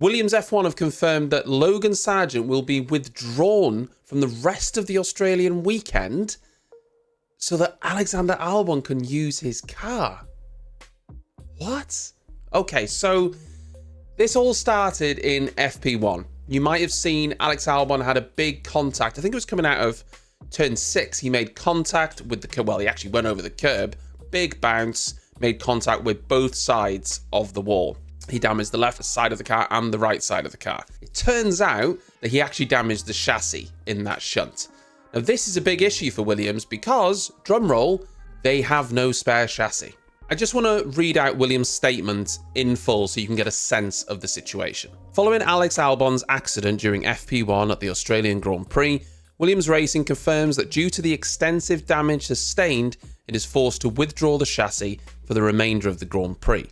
Williams F1 have confirmed that Logan Sargeant will be withdrawn from the rest of the Australian weekend so that Alexander Albon can use his car. What? Okay, so this all started in FP1. You might have seen Alex Albon had a big contact. I think it was coming out of turn 6. He made contact with the curb. Well, he actually went over the curb. Big bounce, made contact with both sides of the wall. He damaged the left side of the car and the right side of the car. It turns out that he actually damaged the chassis in that shunt. Now, this is a big issue for Williams because, drumroll, they have no spare chassis. I just want to read out Williams' statement in full so you can get a sense of the situation. Following Alex Albon's accident during FP1 at the Australian Grand Prix, Williams Racing confirms that due to the extensive damage sustained, it is forced to withdraw the chassis for the remainder of the Grand Prix.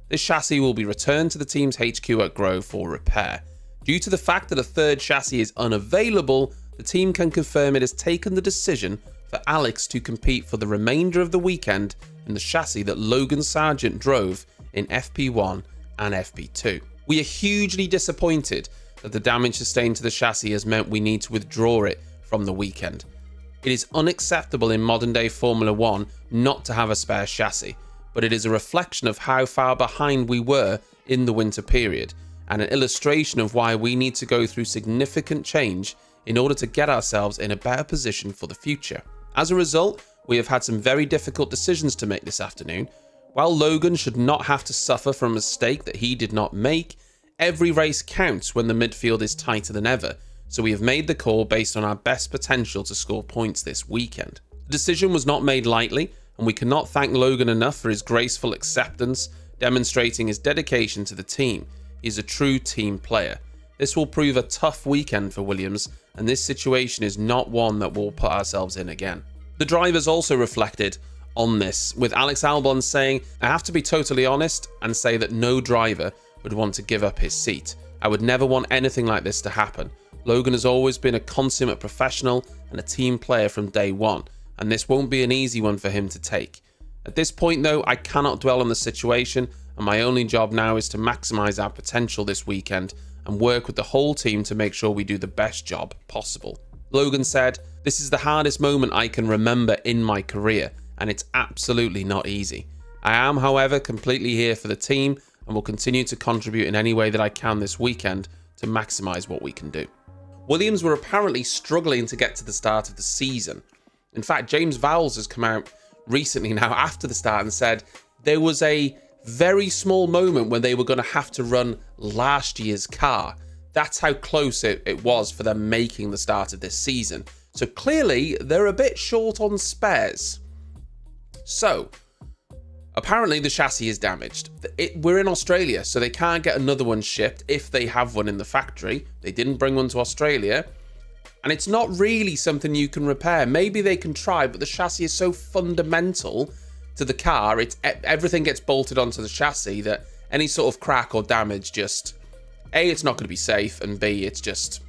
This chassis will be returned to the team's HQ at Grove for repair. Due to the fact that a third chassis is unavailable, the team can confirm it has taken the decision for Alex to compete for the remainder of the weekend in the chassis that Logan Sargeant drove in FP1 and FP2. We are hugely disappointed that the damage sustained to the chassis has meant we need to withdraw it from the weekend. It is unacceptable in modern day Formula 1 not to have a spare chassis, but it is a reflection of how far behind we were in the winter period and an illustration of why we need to go through significant change in order to get ourselves in a better position for the future. As a result, we have had some very difficult decisions to make this afternoon. While Logan should not have to suffer from a mistake that he did not make, every race counts when the midfield is tighter than ever, so we have made the call based on our best potential to score points this weekend. The decision was not made lightly, and we cannot thank Logan enough for his graceful acceptance, demonstrating his dedication to the team. He is a true team player. This will prove a tough weekend for Williams, and this situation is not one that we'll put ourselves in again. The drivers also reflected on this, with Alex Albon saying, "I have to be totally honest and say that no driver would want to give up his seat. I would never want anything like this to happen. Logan has always been a consummate professional and a team player from day one, and this won't be an easy one for him to take. At this point though, I cannot dwell on the situation, and my only job now is to maximise our potential this weekend and work with the whole team to make sure we do the best job possible." Logan said, "This is the hardest moment I can remember in my career, and it's absolutely not easy. I am, however, completely here for the team and will continue to contribute in any way that I can this weekend to maximise what we can do." Williams were apparently struggling to get to the start of the season. In fact, James Vowles has come out recently now after the start and said there was a very small moment when they were going to have to run last year's car. That's how close it was for them making the start of this season. So clearly they're a bit short on spares. So apparently the chassis is damaged. We're in Australia, so they can't get another one shipped if they have one in the factory. They didn't bring one to Australia. And it's not really something you can repair. Maybe they can try, but the chassis is so fundamental to the car. Everything gets bolted onto the chassis that any sort of crack or damage just, A, it's not going to be safe, and B, it's just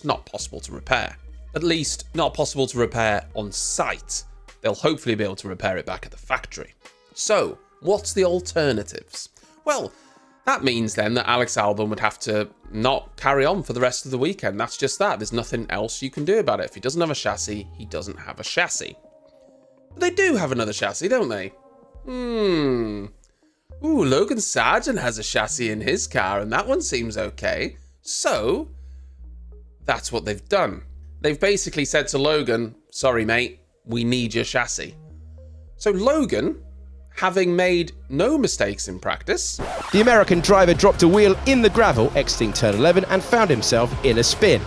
not possible to repair. At least not possible to repair on site. They'll hopefully be able to repair it back at the factory. So, what's the alternatives? Well, that means then that Alex Albon would have to not carry on for the rest of the weekend. That's just that. There's nothing else you can do about it. If he doesn't have a chassis, he doesn't have a chassis. But they do have another chassis, don't they? Ooh, Logan Sargeant has a chassis in his car, and that one seems okay. So, that's what they've done. They've basically said to Logan, "Sorry, mate, we need your chassis." So Logan, having made no mistakes in practice, the American driver dropped a wheel in the gravel exiting turn 11 and found himself in a spin.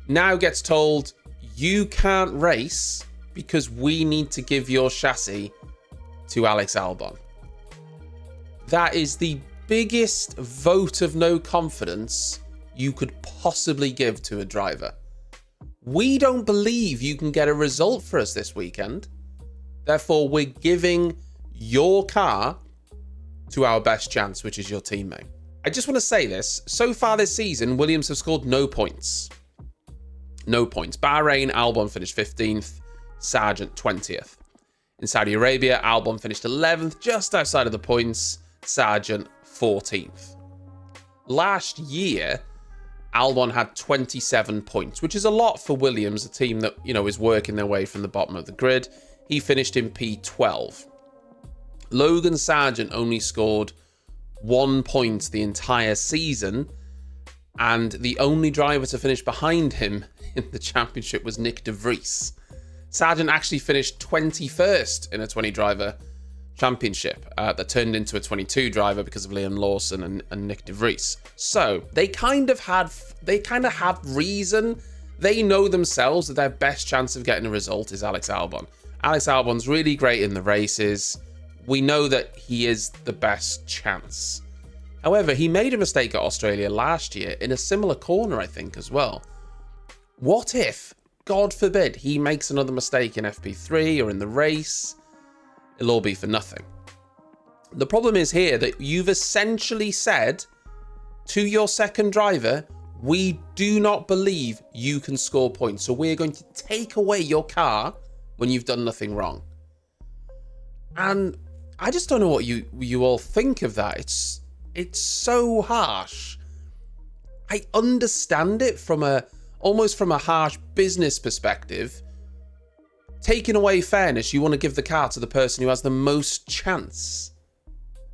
Now gets told, "You can't race because we need to give your chassis to Alex Albon." That is the biggest vote of no confidence you could possibly give to a driver. We don't believe you can get a result for us this weekend. Therefore, we're giving your car to our best chance, which is your teammate. I just want to say this. So far this season, Williams have scored no points. No points. Bahrain, Albon finished 15th, Sargeant 20th. In Saudi Arabia, Albon finished 11th, just outside of the points, Sargeant 14th. last year, Albon had 27 points, which is a lot for Williams, a team that, is working their way from the bottom of the grid. He finished in P12. Logan Sargeant only scored 1 point the entire season, and the only driver to finish behind him in the championship was Nick de Vries. Sargeant actually finished 21st in a 20-driver championship that turned into a 22-driver because of Liam Lawson and Nick de Vries. So they kind of have reason. They know themselves that their best chance of getting a result is Alex Albon. Alex Albon's really great in the races. We know that he is the best chance. However, he made a mistake at Australia last year in a similar corner, I think, as well. What if, God forbid, he makes another mistake in FP3 or in the race? It'll all be for nothing. The problem is here that you've essentially said to your second driver, we do not believe you can score points, so we're going to take away your car when you've done nothing wrong. And I just don't know what you all think of that. It's so harsh. I understand it almost from a harsh business perspective. Taking away fairness, you want to give the car to the person who has the most chance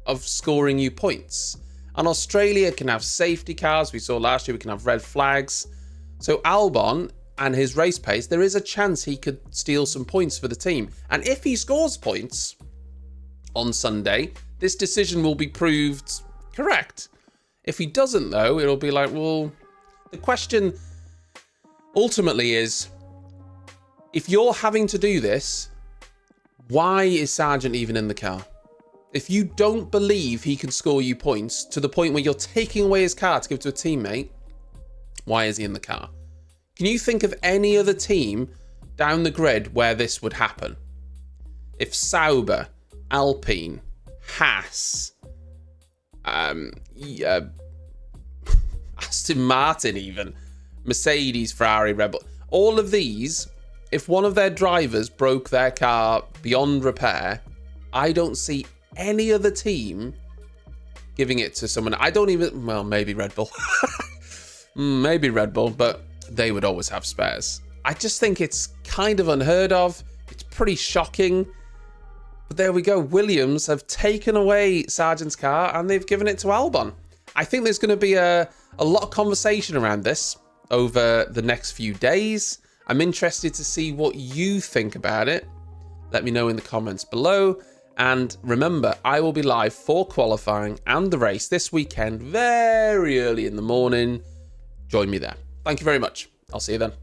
of scoring you points. And Australia can have safety cars. We saw last year we can have red flags. So Albon and his race pace, there is a chance he could steal some points for the team. And if he scores points on Sunday, this decision will be proved correct. If he doesn't, though, it'll be like, well, the question ultimately is, if you're having to do this, why is Sargeant even in the car? If you don't believe he can score you points to the point where you're taking away his car to give to a teammate, why is he in the car? Can you think of any other team down the grid where this would happen? If Sauber, Alpine, Haas, Aston Martin even, Mercedes, Ferrari, Red Bull, all of these, if one of their drivers broke their car beyond repair, I don't see any other team giving it to someone. Maybe Red Bull. Maybe Red Bull, but they would always have spares. I just think it's kind of unheard of. It's pretty shocking. But there we go. WIliams have taken away Sargeant's car and they've given it to Albon. I think there's going to be a lot of conversation around this over the next few days. I'm interested to see what you think about it. Let me know in the comments below. And remember, I will be live for qualifying and the race this weekend, very early in the morning. Join me there. Thank you very much. I'll see you then.